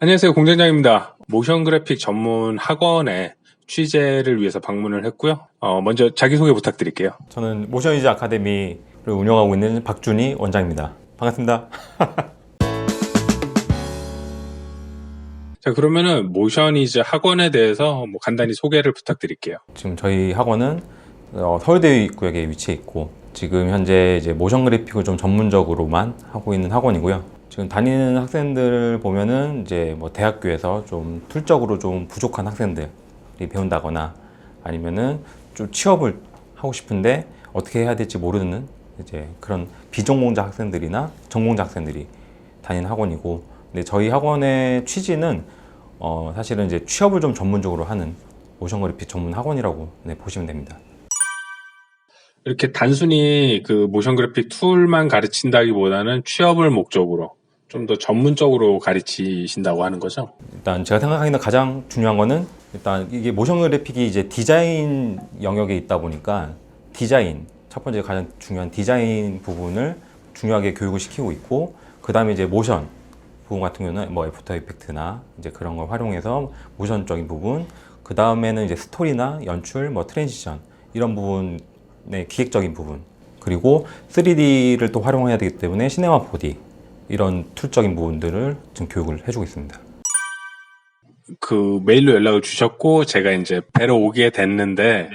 안녕하세요. 공장장입니다. 모션 그래픽 전문 학원에 취재를 위해서 방문을 했고요. 먼저 자기소개 부탁드릴게요. 저는 모션이즈 아카데미를 운영하고 있는 박준희 원장입니다. 반갑습니다. 자, 그러면은 모션이즈 학원에 대해서 간단히 소개를 부탁드릴게요. 지금 저희 학원은 서울대 입구역에 위치해 있고, 지금 현재 이제 모션 그래픽을 좀 전문적으로만 하고 있는 학원이고요. 지금 다니는 학생들을 보면은 이제 뭐 대학교에서 좀 툴적으로 좀 부족한 학생들이 배운다거나, 아니면은 좀 취업을 하고 싶은데 어떻게 해야 될지 모르는 이제 그런 비전공자 학생들이나 전공자 학생들이 다니는 학원이고, 근데 저희 학원의 취지는 사실은 이제 취업을 좀 전문적으로 하는 모션 그래픽 전문 학원이라고 보시면 됩니다. 이렇게 단순히 그 모션 그래픽 툴만 가르친다기보다는 취업을 목적으로 좀 더 전문적으로 가르치신다고 하는 거죠? 일단 제가 생각하기에는 가장 중요한 거는, 일단 이게 모션 그래픽이 이제 디자인 영역에 있다 보니까 디자인, 첫 번째 가장 중요한 디자인 부분을 중요하게 교육을 시키고 있고, 그 다음에 이제 모션 부분 같은 경우는 뭐 애프터 이펙트나 이제 그런 걸 활용해서 모션적인 부분, 그 다음에는 이제 스토리나 연출, 뭐 트랜지션 이런 부분의 기획적인 부분, 그리고 3D를 또 활용해야 되기 때문에 시네마 4D 이런 툴적인 부분들을 지금 교육을 해주고 있습니다. 그 메일로 연락을 주셨고 제가 이제 뵈러 오게 됐는데,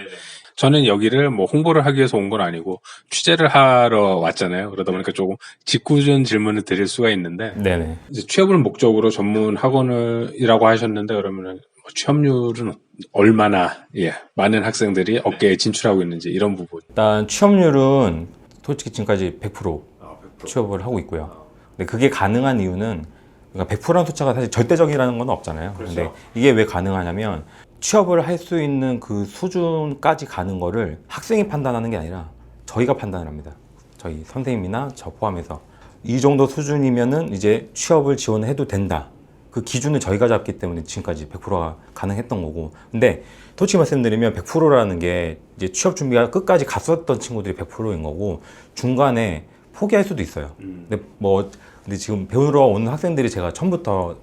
저는 여기를 뭐 홍보를 하기 위해서 온 건 아니고 취재를 하러 왔잖아요. 그러다 보니까 조금 짓궂은 질문을 드릴 수가 있는데, 네네. 이제 취업을 목적으로 전문 학원이라고 하셨는데, 그러면은 취업률은 얼마나 많은 학생들이 업계에 진출하고 있는지 이런 부분. 일단 취업률은 솔직히 지금까지 100% 취업을 하고 있고요. 근데 그게 가능한 이유는, 그러니까 100%라는 숫자가 사실 절대적이라는 건 없잖아요. 근데 이게 왜 가능하냐면, 취업을 할 수 있는 그 수준까지 가는 거를 학생이 판단하는 게 아니라 저희가 판단을 합니다. 저희 선생님이나 저 포함해서 이 정도 수준이면은 이제 취업을 지원해도 된다. 그 기준을 저희가 잡기 때문에 지금까지 100%가 가능했던 거고. 근데 솔직히 말씀드리면 100%라는 게 이제 취업 준비가 끝까지 갔었던 친구들이 100%인 거고, 중간에 포기할 수도 있어요. 근데 지금 배우러 오는 학생들이 제가 처음부터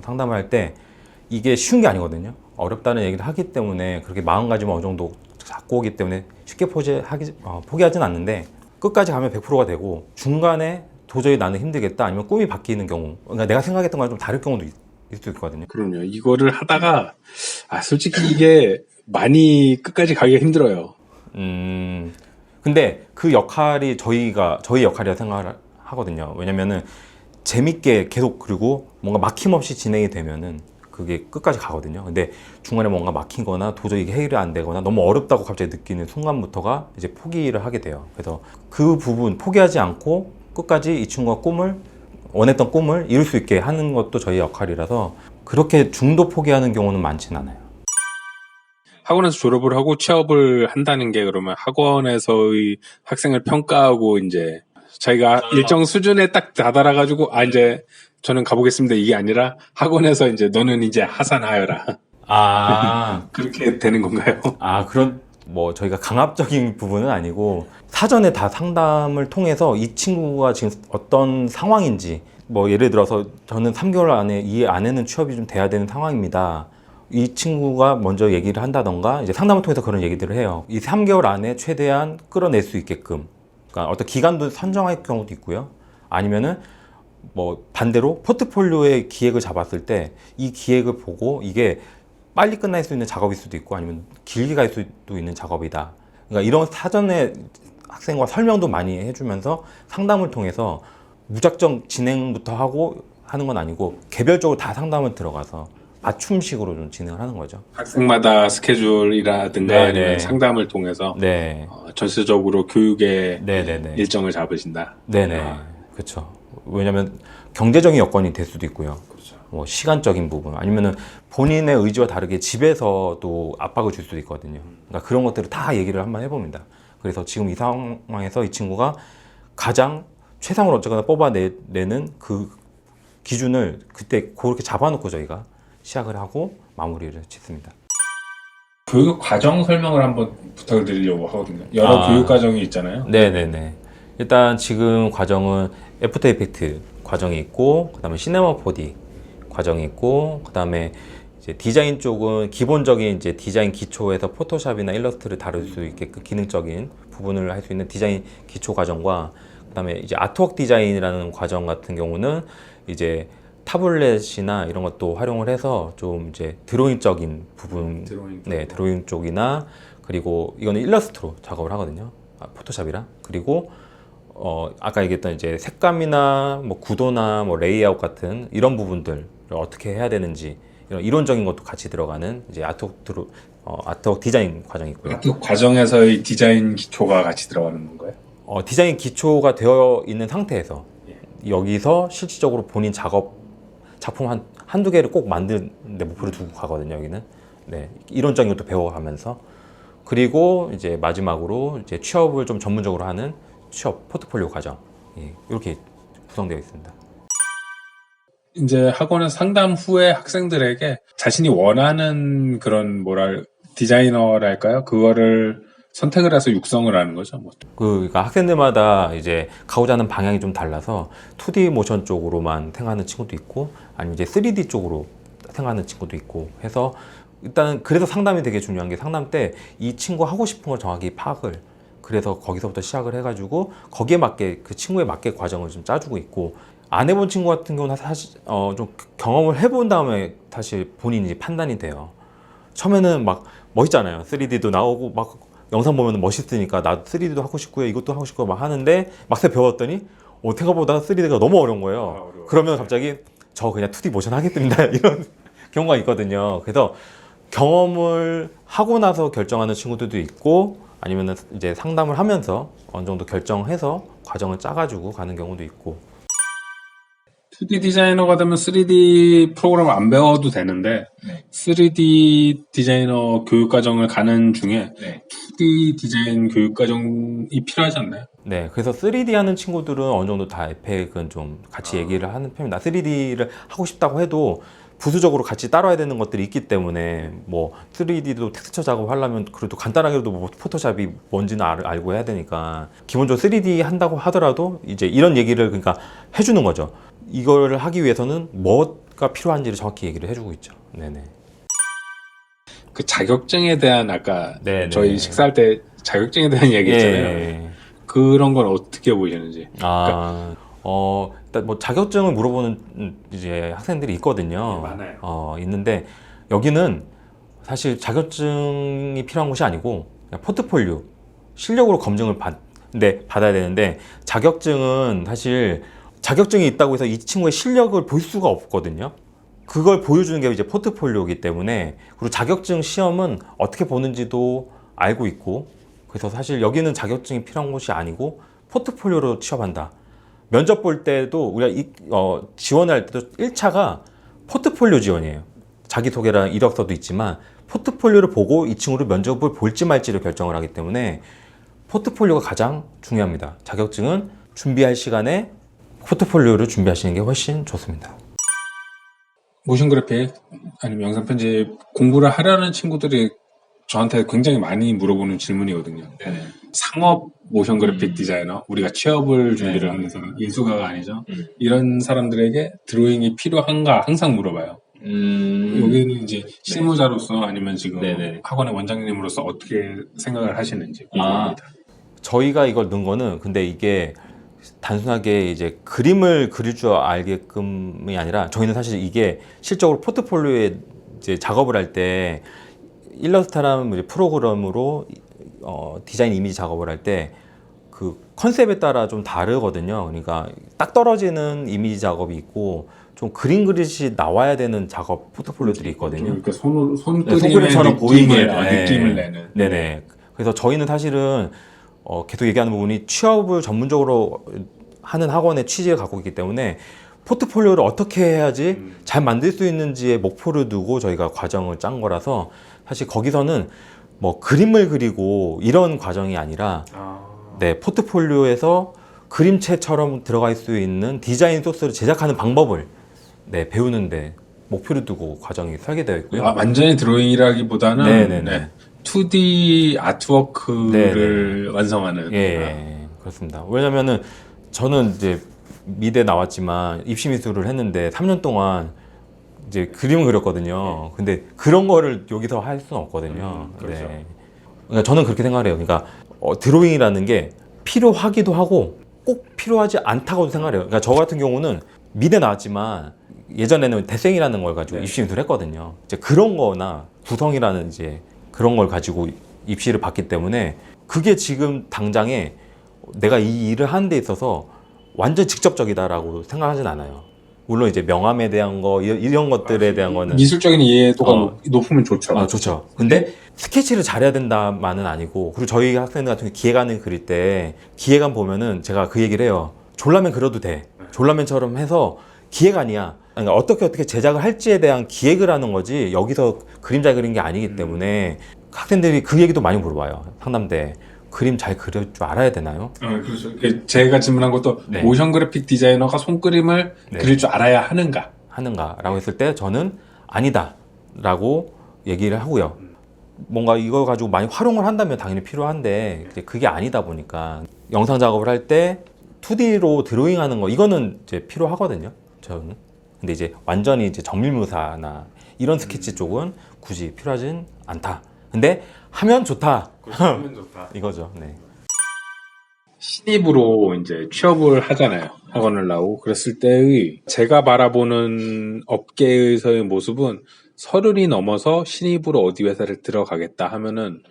상담할 때 이게 쉬운 게 아니거든요. 어렵다는 얘기를 하기 때문에 그렇게 마음가짐을 어느 정도 갖고 오기 때문에 쉽게 포기하진 않는데, 끝까지 가면 100%가 되고 중간에 도저히 나는 힘들겠다, 아니면 꿈이 바뀌는 경우, 그러니까 내가 생각했던 거랑 좀 다를 경우도 있을 수 있거든요. 그럼요. 이거를 하다가 솔직히 이게 많이 끝까지 가기가 힘들어요. 근데 그 역할이 저희 역할이라 생각을 하거든요. 왜냐면은 재밌게 계속, 그리고 뭔가 막힘없이 진행이 되면은 그게 끝까지 가거든요. 근데 중간에 뭔가 막히거나 도저히 이게 해결이 안 되거나 너무 어렵다고 갑자기 느끼는 순간부터가 이제 포기를 하게 돼요. 그래서 그 부분 포기하지 않고 끝까지 이 친구가 원했던 꿈을 이룰 수 있게 하는 것도 저희 역할이라서, 그렇게 중도 포기하는 경우는 많지는 않아요. 학원에서 졸업을 하고 취업을 한다는 게, 그러면 학원에서의 학생을 평가하고 이제 자기가 일정 수준에 딱 다다라가지고 이제 저는 가보겠습니다, 이게 아니라 학원에서 이제 너는 이제 하산하여라 그렇게 되는 건가요? 그런 저희가 강압적인 부분은 아니고, 사전에 다 상담을 통해서 이 친구가 지금 어떤 상황인지, 예를 들어서 저는 3개월 안에 이 안에는 취업이 좀 돼야 되는 상황입니다. 이 친구가 먼저 얘기를 한다던가, 이제 상담을 통해서 그런 얘기들을 해요. 이 3개월 안에 최대한 끌어낼 수 있게끔, 그러니까 어떤 기간도 선정할 경우도 있고요. 아니면은 반대로 포트폴리오의 기획을 잡았을 때 이 기획을 보고 이게 빨리 끝날 수 있는 작업일 수도 있고, 아니면 길게 갈 수도 있는 작업이다. 그러니까 이런 사전에 학생과 설명도 많이 해주면서 상담을 통해서 무작정 진행부터 하고 하는 건 아니고, 개별적으로 다 상담을 들어가서 맞춤식으로 좀 진행을 하는 거죠. 학생마다 스케줄이라든가 아니면 상담을 통해서 전체적으로 교육의 일정을 잡으신다. 네네. 그렇죠. 왜냐하면 경제적인 여건이 될 수도 있고요. 그렇죠. 시간적인 부분, 아니면은 본인의 의지와 다르게 집에서도 압박을 줄 수도 있거든요. 그러니까 그런 것들을 다 얘기를 한번 해봅니다. 그래서 지금 이 상황에서 이 친구가 가장 최상으로 어쨌거나 뽑아내는 그 기준을 그때 그렇게 잡아놓고 저희가 시작을 하고 마무리를 짓습니다. 교육 과정 설명을 한번 부탁을 드리려고 하거든요. 여러 교육 과정이 있잖아요. 네네네. 일단 지금 과정은 애프터 이펙트 과정이 있고, 그 다음에 시네마 4D 과정이 있고, 그다음에 이제 디자인 쪽은 기본적인 이제 디자인 기초에서 포토샵이나 일러스트를 다룰 수 있게 그 기능적인 부분을 할 수 있는 디자인 기초 과정과, 그다음에 이제 아트웍 디자인이라는 과정 같은 경우는 이제 타블렛이나 이런 것도 활용을 해서 좀 이제 드로잉적인 부분, 드로잉 쪽이나, 그리고 이거는 일러스트로 작업을 하거든요. 포토샵이랑. 그리고 아까 얘기했던 이제 색감이나 뭐 구도나 뭐 레이아웃 같은 이런 부분들을 어떻게 해야 되는지 이런 이론적인 것도 같이 들어가는 이제 아트웍 디자인 과정이 있고요. 아트웍 과정에서의 디자인 기초가 같이 들어가는 건가요? 디자인 기초가 되어 있는 상태에서 여기서 실질적으로 본인 작품 한두 개를 꼭 만드는데 목표를 두고 가거든요, 여기는. 네, 이론적인 것도 배워가면서. 그리고 이제 마지막으로 이제 취업을 좀 전문적으로 하는 취업 포트폴리오 과정. 이렇게 구성되어 있습니다. 이제 학원에서 상담 후에 학생들에게 자신이 원하는 그런 디자이너랄까요? 그거를 선택을 해서 육성을 하는 거죠. 그러니까 학생들마다 이제 가고자 하는 방향이 좀 달라서 2D 모션 쪽으로만 생각하는 친구도 있고, 아니면 이제 3D 쪽으로 생각하는 친구도 있고 해서, 일단은 그래서 상담이 되게 중요한 게, 상담 때 이 친구 하고 싶은 걸 정확히 파악을, 그래서 거기서부터 시작을 해가지고 거기에 맞게, 그 친구에 맞게 과정을 좀 짜주고 있고, 안 해본 친구 같은 경우는 사실 좀 경험을 해본 다음에 사실 본인이 판단이 돼요. 처음에는 막 멋있잖아요. 3D도 나오고 막 영상 보면 멋있으니까 나도 3D도 하고 싶고요, 이것도 하고 싶고 막 하는데, 막상 배웠더니 생각보다 3D가 너무 어려운 거예요. 그러면 갑자기 저 그냥 2D 모션 하겠습니다 이런 경우가 있거든요. 그래서 경험을 하고 나서 결정하는 친구들도 있고, 아니면 이제 상담을 하면서 어느 정도 결정해서 과정을 짜가지고 가는 경우도 있고. 2D 디자이너가 되면 3D 프로그램을 안 배워도 되는데, 3D 디자이너 교육과정을 가는 중에 2D 디자인 교육과정이 필요하지 않나요? 네, 그래서 3D 하는 친구들은 어느 정도 다 에펙은 좀 같이 얘기를 하는 편입니다. 3D를 하고 싶다고 해도 부수적으로 같이 따라야 되는 것들이 있기 때문에, 뭐 3D도 텍스처 작업하려면 그래도 간단하게도 뭐 포토샵이 뭔지는 알고 해야 되니까, 기본적으로 3D 한다고 하더라도 이제 이런 얘기를 그러니까 해주는 거죠. 이걸 하기 위해서는 뭐가 필요한지를 정확히 얘기를 해주고 있죠. 네네. 그 자격증에 대한 아까 네네. 저희 식사할 때 자격증에 대한 얘기 했잖아요. 예. 그런 건 어떻게 보시는지. 일단 뭐 자격증을 물어보는 이제 학생들이 있거든요. 많아요. 있는데 여기는 사실 자격증이 필요한 것이 아니고 그냥 포트폴리오 실력으로 검증을 받아야 되는데, 자격증은 사실 자격증이 있다고 해서 이 친구의 실력을 볼 수가 없거든요. 그걸 보여주는 게 이제 포트폴리오이기 때문에, 그리고 자격증 시험은 어떻게 보는지도 알고 있고, 그래서 사실 여기는 자격증이 필요한 곳이 아니고 포트폴리오로 취업한다. 면접 볼 때도 우리가 지원할 때도 1차가 포트폴리오 지원이에요. 자기소개랑 이력서도 있지만 포트폴리오를 보고 이 친구를 면접을 볼지 말지를 결정을 하기 때문에 포트폴리오가 가장 중요합니다. 자격증은 준비할 시간에 포트폴리오를 준비하시는 게 훨씬 좋습니다. 모션 그래픽 아니면 영상 편집 공부를 하려는 친구들이 저한테 굉장히 많이 물어보는 질문이거든요. 상업 모션 그래픽 디자이너, 우리가 취업을 준비를 하는 사람, 인수가가 아니죠. 이런 사람들에게 드로잉이 필요한가 항상 물어봐요. 여기는 이제 실무자로서 아니면 지금 학원의 원장님으로서 어떻게 생각을 하시는지 궁금합니다. 저희가 이걸 넣은 거는, 근데 이게 단순하게 이제 그림을 그릴 줄 알게끔이 아니라, 저희는 사실 이게 실적으로 포트폴리오에 이제 작업을 할 때 일러스트라는 프로그램으로 디자인 이미지 작업을 할 때 그 컨셉에 따라 좀 다르거든요. 그러니까 딱 떨어지는 이미지 작업이 있고, 좀 그림 그리듯이 나와야 되는 작업 포트폴리오들이 있거든요. 그러니까 손그림처럼 보이게 느낌을 내는. 네네. 그래서 저희는 사실은 계속 얘기하는 부분이 취업을 전문적으로 하는 학원의 취지를 갖고 있기 때문에 포트폴리오를 어떻게 해야지 잘 만들 수 있는지에 목표를 두고 저희가 과정을 짠 거라서, 사실 거기서는 뭐 그림을 그리고 이런 과정이 아니라 포트폴리오에서 그림체처럼 들어갈 수 있는 디자인 소스를 제작하는 방법을 배우는데 목표를 두고 과정이 설계되어 있고요. 완전히 드로잉이라기보다는 2D 아트워크를 완성하는. 그렇습니다. 왜냐면은 저는 이제 미대 나왔지만 입시 미술을 했는데 3년 동안 이제 그림을 그렸거든요. 근데 그런 거를 여기서 할 수는 없거든요. 그렇죠. 네. 그러니까 저는 그렇게 생각을 해요. 그러니까 드로잉이라는 게 필요하기도 하고 꼭 필요하지 않다고도 생각을 해요. 그러니까 저 같은 경우는 미대 나왔지만 예전에는 대생이라는 걸 가지고 입시 인수를 했거든요. 이제 그런 거나 구성이라는 이제 그런 걸 가지고 입시를 봤기 때문에 그게 지금 당장에 내가 이 일을 하는 데 있어서 완전 직접적이다라고 생각하진 않아요. 물론 이제 명함에 대한 거 이런 것들에 대한 거는 미술적인 이해도가 높으면 좋죠. 좋죠. 근데 스케치를 잘해야 된다만은 아니고, 그리고 저희 학생들 같은 경우 기획안을 그릴 때 기획안 보면은 제가 그 얘기를 해요. 졸라맨 그려도 돼. 졸라맨처럼 해서 기획안이야. 그러니까 어떻게 제작을 할지에 대한 기획을 하는 거지 여기서 그림 잘 그린 게 아니기 때문에 학생들이 그 얘기도 많이 물어봐요. 상담대. 그림 잘 그릴 줄 알아야 되나요? 그렇죠. 제가 질문한 것도 네. 모션 그래픽 디자이너가 손그림을 네. 그릴 줄 알아야 하는가라고 했을 때 저는 아니다라고 얘기를 하고요. 뭔가 이걸 가지고 많이 활용을 한다면 당연히 필요한데 이제 그게 아니다 보니까 영상 작업을 할 때 2D로 드로잉하는 거 이거는 이제 필요하거든요. 저는. 근데 이제 완전히 이제 정밀묘사나 이런 스케치 쪽은 굳이 필요하진 않다. 근데 하면 좋다. 하면 좋다. 이거죠. 네. 신입으로 이제 취업을 하잖아요. 학원을 나오고 그랬을 때의 제가 바라보는 업계에서의 모습은 30이 넘어서 신입으로 어디 회사를 들어가겠다 하면은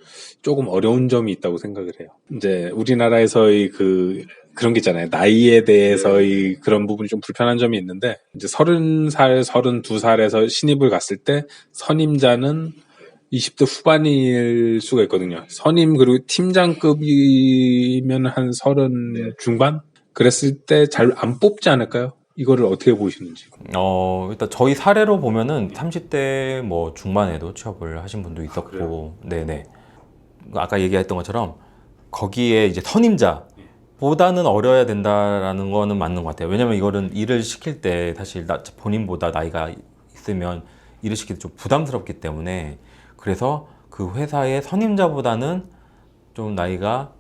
조금 어려운 점이 있다고 생각을 해요. 이제 우리나라에서의 그런 게 있잖아요. 나이에 대해서의 그런 부분이 좀 불편한 점이 있는데 이제 30살, 32살에서 신입을 갔을 때 선임자는 20대 후반일 수가 있거든요. 선임 그리고 팀장급이면 한 30 중반? 그랬을 때 잘 안 뽑지 않을까요? 이거를 어떻게 보시는지. 일단 저희 사례로 보면은 30대 뭐 중반에도 취업을 하신 분도 있었고, 네네. 아까 얘기했던 것처럼 거기에 이제 선임자보다는 어려야 된다라는 거는 맞는 것 같아요. 왜냐면 이거는 일을 시킬 때 사실 본인보다 나이가 있으면 일을 시킬 때 좀 부담스럽기 때문에 그래서 그 회사의 선임자보다는 좀 나이가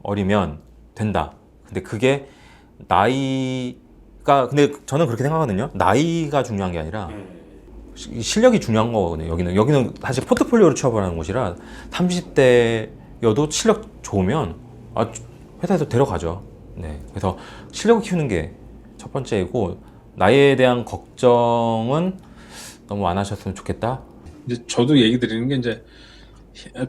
어리면 된다. 근데 그게 근데 저는 그렇게 생각하거든요. 나이가 중요한 게 아니라 실력이 중요한 거거든요. 여기는 사실 포트폴리오로 취업을 하는 곳이라 30대여도 실력 좋으면 회사에서 데려가죠. 네. 그래서 실력을 키우는 게 첫 번째이고 나이에 대한 걱정은 너무 안 하셨으면 좋겠다. 이제 저도 얘기 드리는 게 이제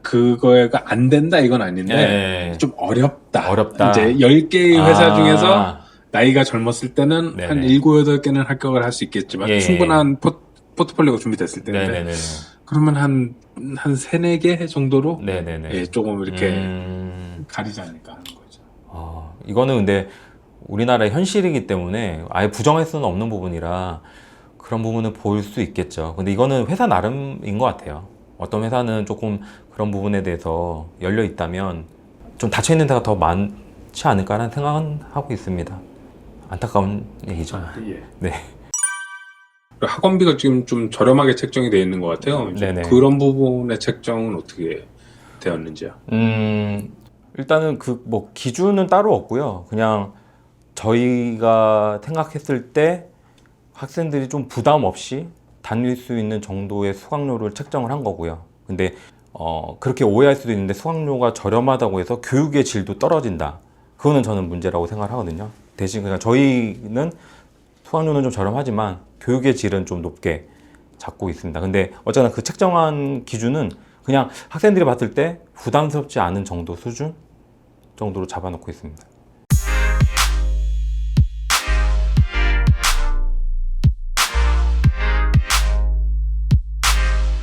그거가 안 된다 이건 아닌데 좀 어렵다. 이제 10개의 회사 중에서 나이가 젊었을 때는 네네. 한 7, 8개는 합격을 할 수 있겠지만 충분한 포트폴리오가 준비됐을 때인데 네네네. 그러면 한 3, 4개 정도로 네네네. 조금 이렇게 가리지 않을까 하는 거죠. 이거는 근데 우리나라의 현실이기 때문에 아예 부정할 수는 없는 부분이라 그런 부분은 볼 수 있겠죠. 근데 이거는 회사 나름인 것 같아요. 어떤 회사는 조금 그런 부분에 대해서 열려 있다면 좀 닫혀 있는 데가 더 많지 않을까라는 생각은 하고 있습니다. 안타까운 얘기죠. 네. 학원비가 지금 좀 저렴하게 책정이 되어 있는 것 같아요. 네네. 그런 부분의 책정은 어떻게 되었는지요? 일단은 뭐 기준은 따로 없고요. 그냥 저희가 생각했을 때 학생들이 좀 부담 없이 다닐 수 있는 정도의 수강료를 책정을 한 거고요. 근데 그렇게 오해할 수도 있는데 수강료가 저렴하다고 해서 교육의 질도 떨어진다. 그거는 저는 문제라고 생각을 하거든요. 대신 그냥 저희는 수강료는 좀 저렴하지만 교육의 질은 좀 높게 잡고 있습니다. 근데 어쨌거나 그 책정한 기준은 그냥 학생들이 봤을 때 부담스럽지 않은 정도 수준 정도로 잡아놓고 있습니다.